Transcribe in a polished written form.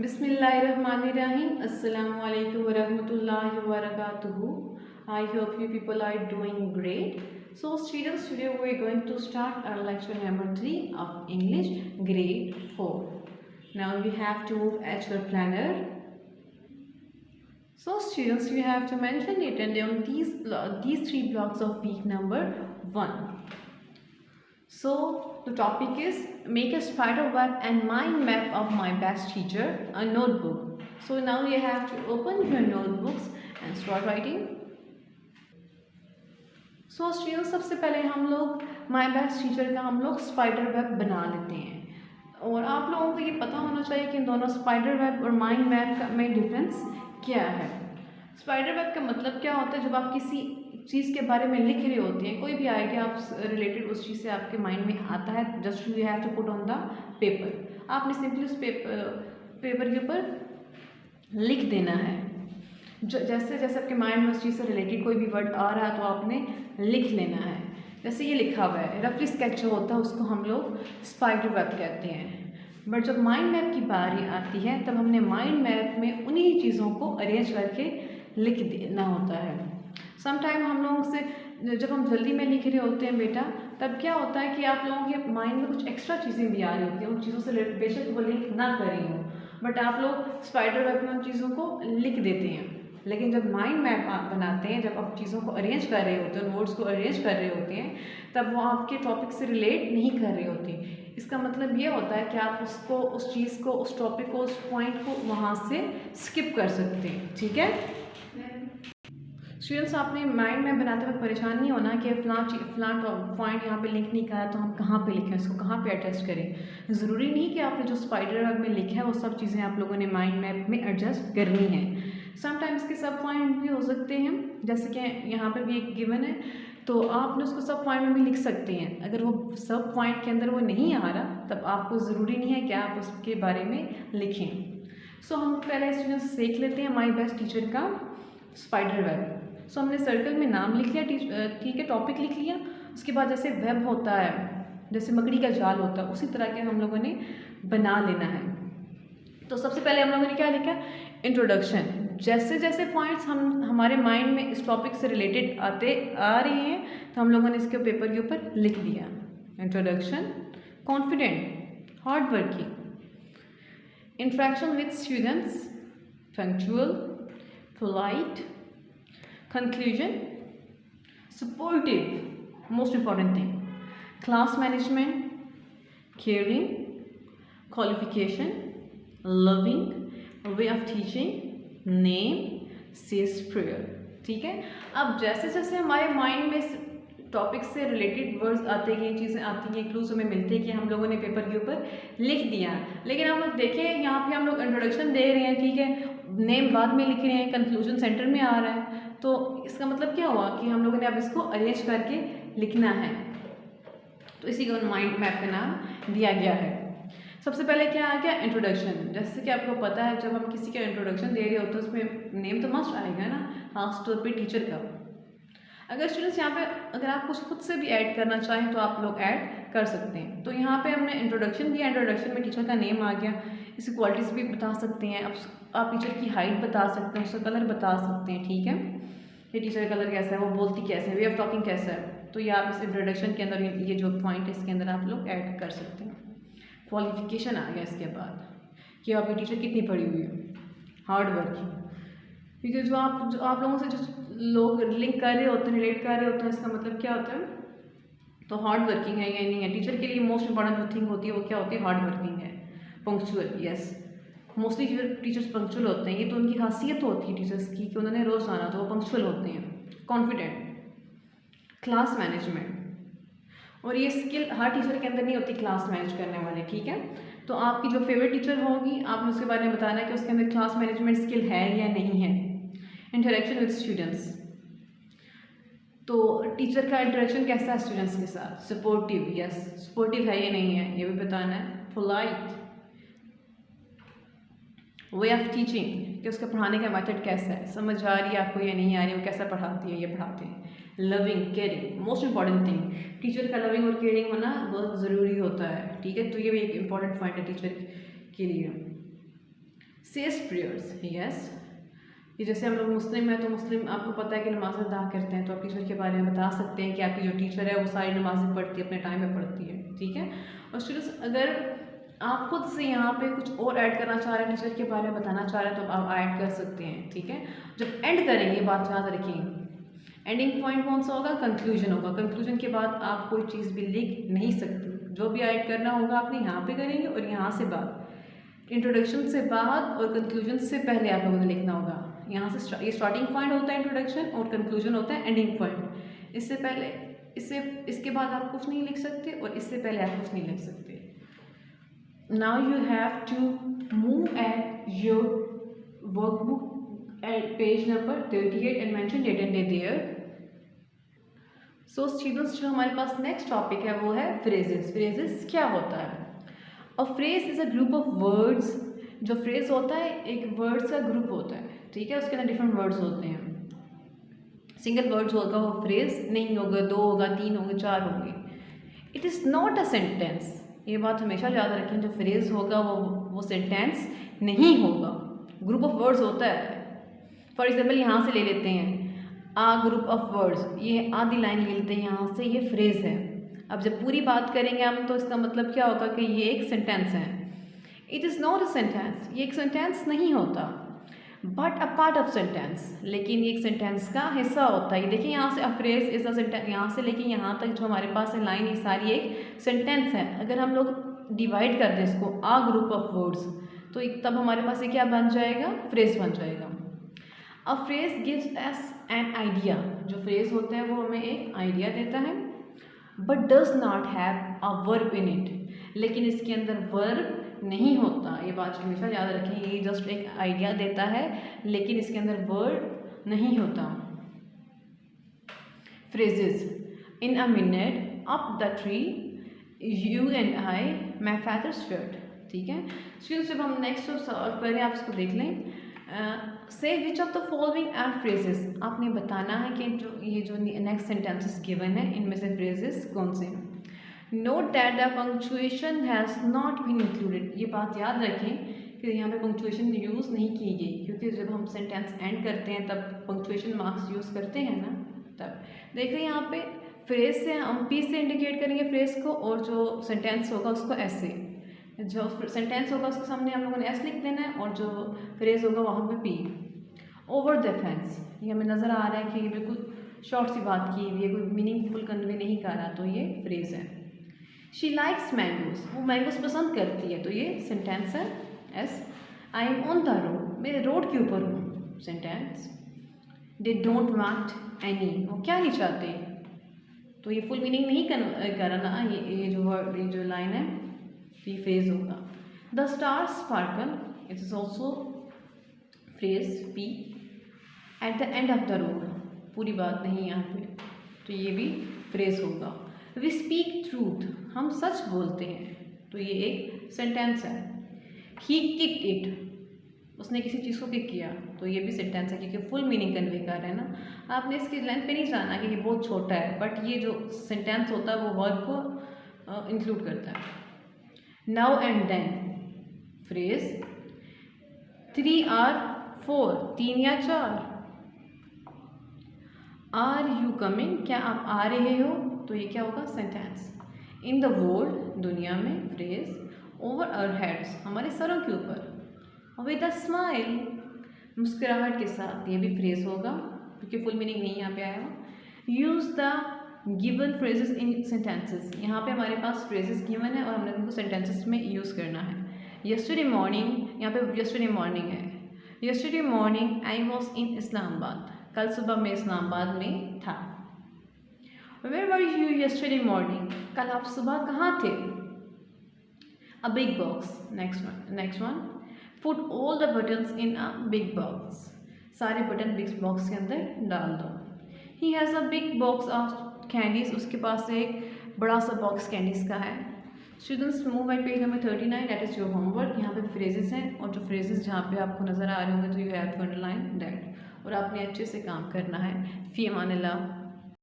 Bismillahirrahmanirrahim. Assalamu alaikum wa rahmatullahi wa barakatuhu. I hope you people are doing great. So students, today we are going to start our lecture number 3 of English grade 4. Now you have to move at your planner. So students, you have to mention it and on these three blocks of week number 1. So the topic is make a spider web and mind map of my best teacher, a notebook. So now you have to open your notebooks and start writing. So students, सबसे पहले हम लोग my best teacher का हम लोग spider web बना लेते हैं और आप लोगों को ये पता होना चाहिए कि इन दोनों spider web और mind map में डिफरेंस क्या है। स्पाइडर वेब का मतलब क्या होता है, जब आप किसी चीज़ के बारे में लिख रहे होते हैं, कोई भी आइडिया आप रिलेटेड उस चीज़ से आपके माइंड में आता है, just you have to put on the paper. आपने सिंपली उस पेपर के ऊपर लिख देना है। जैसे जैसे आपके माइंड में उस चीज़ से रिलेटेड कोई भी वर्ड आ रहा है तो आपने लिख लेना है। जैसे ये लिखा हुआ है, रफली स्केच जो होता है उसको हम लोग स्पाइडर वेब कहते हैं। बट जब माइंड मैप की बारी आती है तब हमने माइंड मैप में उन्हीं चीज़ों को अरेंज करके लिख देना होता है। समटाइम हम लोगों से जब हम जल्दी में लिख रहे होते हैं बेटा, तब क्या होता है कि आप लोगों के माइंड में कुछ एक्स्ट्रा चीज़ें भी आ रही होती हैं, उन चीज़ों से बेशक वो लिंक ना करी हो, बट आप लोग स्पाइडर वेब में उन चीज़ों को लिख देते हैं। लेकिन जब माइंड मैप आप बनाते हैं, जब आप चीज़ों को अरेंज कर रहे होते हैं, नोट्स को अरेंज कर रहे होते हैं, तब वो आपके टॉपिक से रिलेट नहीं कर रही होती। इसका मतलब ये होता है कि आप उसको, उस चीज़ को, उस टॉपिक को, उस पॉइंट को वहाँ से स्किप कर सकते हैं। ठीक है स्टूडेंट्स, आपने माइंड मैप बनाते वक्त परेशान नहीं होना कि फलां पॉइंट यहाँ पे लिंक नहीं करा तो हम कहाँ पे लिखें, इसको कहाँ पे एडजस्ट करें। ज़रूरी नहीं कि आपने जो स्पाइडर वेब में लिखा है वो सब चीज़ें आप लोगों ने माइंड मैप में एडजस्ट करनी है। समटाइम्स के सब पॉइंट भी हो सकते हैं, जैसे कि यहाँ पे भी एक गिवन है तो आपने उसको सब पॉइंट में भी लिख सकते हैं। अगर वो सब पॉइंट के अंदर वो नहीं आ रहा तब आपको ज़रूरी नहीं है कि आप उसके बारे में लिखें। सो हम पहले स्टूडेंट्स सीख लेते हैं माई बेस्ट टीचर का स्पाइडर वेब। सो हमने सर्कल में नाम लिख लिया, ठीक है, टॉपिक लिख लिया। उसके बाद जैसे वेब होता है, जैसे मकड़ी का जाल होता है, उसी तरह के हम लोगों ने बना लेना है। तो सबसे पहले हम लोगों ने क्या लिखा, इंट्रोडक्शन। जैसे जैसे पॉइंट्स हमारे माइंड में इस टॉपिक से रिलेटेड आ रही हैं तो हम लोगों ने इसके पेपर के ऊपर लिख दिया। Introduction, confident, hard working, interaction with students, punctual, polite, conclusion, supportive, most important thing, class management, caring, qualification, loving, way of teaching, name, says prayer। ठीक है, अब जैसे जैसे हमारे माइंड में टॉपिक से रिलेटेड वर्ड्स आते हैं, चीज़ें आती हैं, क्लूज हमें मिलते हैं कि हम लोगों ने पेपर के ऊपर लिख दिया। लेकिन हम लोग देखें यहाँ पे हम लोग इंट्रोडक्शन दे रहे हैं, ठीक है, नेम बाद में लिख रहे हैं, कंक्लूजन सेंटर में आ रहा है, तो इसका मतलब क्या हुआ कि हम लोगों ने अब इसको अरेंज करके लिखना है। तो इसी को माइंड मैप का नाम दिया गया है। सबसे पहले क्या आ गया, इंट्रोडक्शन। जैसे कि आपको पता है जब हम किसी का इंट्रोडक्शन दे रहे होते हैं उसमें नेम तो मस्ट आएगा ना, खास तौर पे टीचर का। अगर स्टूडेंट्स यहाँ पे अगर आप कुछ खुद से भी ऐड करना चाहें तो आप लोग ऐड कर सकते हैं। तो यहाँ पे हमने इंट्रोडक्शन दिया, इंट्रोडक्शन में टीचर का नेम आ गया, इसकी क्वालिटीज़ भी बता सकते हैं, आप टीचर की हाइट बता सकते हैं, उसका कलर बता सकते हैं, ठीक है, ये टीचर का कलर कैसा है, वो बोलती कैसे है, वे ऑफ टॉकिंग कैसा है, तो ये आप इस इंट्रोडक्शन के अंदर ये जो पॉइंट है इसके अंदर आप लोग ऐड कर सकते हैं। क्वालिफिकेशन आ गया इसके बाद कि आपकी टीचर कितनी पढ़ी हुई है, हार्ड वर्किंग, क्योंकि जो आप लोगों से जो लोग लिंक कर रहे होते हैं, रिलेट कर रहे होते हैं, इसका मतलब क्या होता है, तो हार्ड वर्किंग है या नहीं है। टीचर के लिए मोस्ट इंपॉर्टेंट जो थिंग होती है वो क्या होती है, हार्ड वर्किंग है। पंक्चुअल, यस, मोस्टली जो टीचर्स पंक्चुअल होते हैं, ये तो उनकी खासियत होती है टीचर्स की कि उन्होंने रोज़ आना, तो वो पंक्चुअल होते हैं। कॉन्फिडेंट, क्लास मैनेजमेंट, और ये स्किल हर टीचर के अंदर नहीं होती क्लास मैनेज करने वाले, ठीक है। तो आपकी जो फेवरेट टीचर होगी आपने उसके बारे में बताना है कि उसके अंदर क्लास मैनेजमेंट स्किल है या नहीं है। इंटरेक्शन विद स्टूडेंट्स, तो टीचर का इंटरेक्शन कैसा है स्टूडेंट्स के साथ, सपोर्टिव, यस, सपोर्टिव है या नहीं है ये भी बताना है। पोलाइट, वे ऑफ टीचिंग, कि उसका पढ़ाने का मेथड कैसा है, समझ आ रही है आपको या नहीं आ रही है, वो कैसा पढ़ाती है, ये पढ़ाते हैं। Loving, caring, most important thing, teacher का लविंग और केयरिंग होना बहुत ज़रूरी होता है, ठीक है, तो ये भी एक इम्पॉर्टेंट पॉइंट है टीचर के लिए। Says prayers, yes. ये जैसे हम लोग मुस्लिम हैं तो मुस्लिम आपको पता है कि नमाज अदा करते हैं, तो आप टीचर के बारे में बता सकते हैं कि आपकी जो टीचर है वो सारी नमाज़ें पढ़ती है, अपने टाइम में पढ़ती है, ठीक है। और स्टूडेंट्स अगर आप खुद से यहाँ पे कुछ और ऐड करना चाह रहे हैं, टीचर के बारे में बताना चाह रहे हैं, तो आप ऐड कर सकते हैं, ठीक है। जब एंड करेंगे बात याद रखिए, एंडिंग पॉइंट कौन सा होगा, कंक्लूजन होगा। कंक्लूजन के बाद आप कोई चीज़ भी लिख नहीं सकते, जो भी ऐड करना होगा आपने यहाँ पे करेंगे और यहाँ से बाद, इंट्रोडक्शन से बाद और कंक्लूजन से पहले आप लोगों ने लिखना होगा। यहाँ से ये स्टार्टिंग पॉइंट होता है इंट्रोडक्शन और कंक्लूजन होता है एंडिंग पॉइंट। इससे पहले इसके बाद आप कुछ नहीं लिख सकते और इससे पहले आप कुछ नहीं लिख सकते। Now you have to move at your workbook at page number 38 and mention date and day there. So students, जो हमारे पास नेक्स्ट टॉपिक है वो है phrases. phrases क्या होता है? A phrase is a group of words. जो phrase होता है एक words का group होता है, ठीक है, उसके अंदर different words होते हैं। सिंगल वर्ड्स होगा वो phrase नहीं होगा, 2 होगा, 3 होंगे, 4 होंगे। It is not a sentence. ये बात हमेशा याद रखें, जो phrase होगा वो sentence नहीं होगा, group of words होता है। फॉर एग्जाम्पल यहाँ से ले लेते हैं आ ग्रुप ऑफ वर्ड्स, ये आधी लाइन ले लेते हैं यहाँ से, ये फ्रेज है। अब जब पूरी बात करेंगे हम तो इसका मतलब क्या होगा कि ये एक सेंटेंस है। It is not a sentence, ये एक सेंटेंस नहीं होता, but a part of sentence, लेकिन ये एक सेंटेंस का हिस्सा होता है। ये देखिए यहाँ से a phrase is a sentence, यहाँ से लेकिन यहाँ तक जो हमारे पास है लाइन, ये सारी एक सेंटेंस है। अगर हम लोग डिवाइड कर दें इसको आ ग्रुप ऑफ वर्ड्स, तो तब हमारे पास ये क्या बन जाएगा, फ्रेज बन जाएगा। A phrase gives us an idea, जो फ्रेज होता है वो हमें एक आइडिया देता है, but does not have a verb in it, लेकिन इसके अंदर वर्ब नहीं होता। ये बात हमेशा याद रखें, ये जस्ट एक आइडिया देता है लेकिन इसके अंदर वर्ब नहीं होता। Phrases in a minute, up the tree, you and I, my father's shirt, ठीक है। स्टूडेंट्स जब हम नेक्स्ट सॉल्व करें आप इसको देख लें। Say which of the following are phrases, आपने बताना है कि जो नेक्स्ट सेंटेंसेस गिवन है इनमें से फ्रेजेस कौन से हैं। Note that the punctuation has not been included, ये बात याद रखें कि यहाँ पे पंक्चुएशन यूज़ नहीं की गई, क्योंकि जब हम सेंटेंस एंड करते हैं तब पंक्चुएशन मार्क्स यूज़ करते हैं ना। तब देख रहे हैं यहाँ पे फ्रेज से हम पी से इंडिकेट करेंगे फ्रेज को, और जो सेंटेंस होगा उसको एस से। जो सेंटेंस होगा उसके सामने हम लोगों ने एस लिख देना है और जो फ्रेज होगा वहाँ पे पी। ओवर द फेंस, ये हमें नज़र आ रहा है कि ये बिल्कुल शॉर्ट सी बात की हुई है, कोई मीनिंगफुल कन्वे नहीं कर रहा, तो ये फ्रेज है। शी लाइक्स मैंगोज, वो मैंगोज पसंद करती है, तो ये सेंटेंस है S. I am on the road, मैं रोड के ऊपर हूँ, sentence. They don't want any, वो क्या नहीं चाहते, तो ये फुल मीनिंग नहीं करना, ये जो लाइन है ये फ्रेज होगा। The star sparkle, it is also phrase P. At the end of the road, पूरी बात नहीं यहाँ पे, तो ये भी फ्रेज होगा। वी स्पीक ट्रूथ, हम सच बोलते हैं, तो ये एक सेंटेंस है। ही किक इट, उसने किसी चीज़ को किक किया, तो ये भी सेंटेंस है, क्योंकि फुल मीनिंग कन्वे कर रहे हैं ना। आपने इसकी लेंथ पे नहीं जाना कि ये बहुत छोटा है, बट ये जो सेंटेंस होता है वो वर्ब को इंक्लूड करता है। Now and then, phrase 3 or 4, 3 या 4। आर यू कमिंग, क्या आप आ रहे हो, तो ये क्या होगा, सेंटेंस। इन द वर्ल्ड, दुनिया में, फ्रेज। ओवर आवर हेड्स, हमारे सरों के ऊपर। विद अ स्माइल, मुस्कुराहट के साथ, ये भी फ्रेज होगा क्योंकि फुल मीनिंग नहीं यहाँ पे आया हुआ। Use the given phrases in sentences, यहाँ पे हमारे पास फ्रेजेस गिवन है और हमने उनको सेंटेंसेस में यूज़ करना है। यस्टरडे मॉर्निंग, यहाँ पे यस्टरडे मॉर्निंग है। Yesterday morning I was in Islamabad, कल सुबह मैं इस्लामाबाद में था। Where were you yesterday morning, कल आप सुबह कहाँ थे। A big box, next one. Put all the buttons in a big box, सारे बटन बिग बॉक्स के अंदर डाल दो। He has a big box of candies, उसके पास एक बड़ा सा बॉक्स कैंडीज़ का है। Students move at page number 39, that is your homework. यहाँ पे फ्रेजेस हैं और जो फ्रेजेस जहाँ पे आपको नज़र आ रहे होंगे तो you have to underline that, और आपने अच्छे से काम करना है। फी अमान अल्लाह।